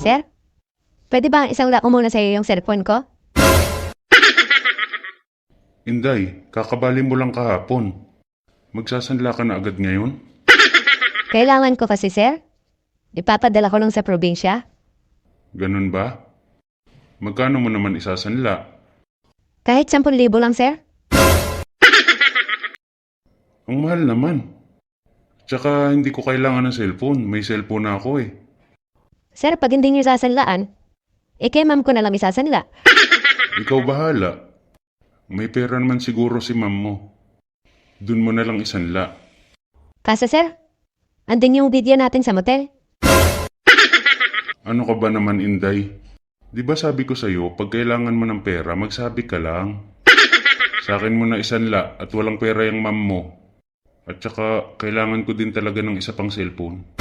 Sir? Pwede ba isang ko muna sa iyo yung cellphone ko? Inday, kakabali mo lang kahapon. Magsasanla ka na agad ngayon? Kailangan ko kasi, sir. Ipapadala ko lang sa probinsya. Ganun ba? Magkano mo naman isasanla? Kahit 10,000 lang, sir. Ang mahal naman. Tsaka hindi ko kailangan ng cellphone. May cellphone na ako eh. Sir, pag hindi niyo sasanlaan, kay ma'am ko na lang isasanla. Ikaw bahala. May pera naman siguro si ma'am mo. Dun mo na lang isanla. Kaso, sir, andun yung video natin sa motel. Ano ka ba naman, Inday? Di ba sabi ko sa'yo, pag kailangan mo ng pera, magsabi ka lang. Sa akin mo na isanla at walang pera yung ma'am mo. At saka, kailangan ko din talaga ng isa pang cellphone.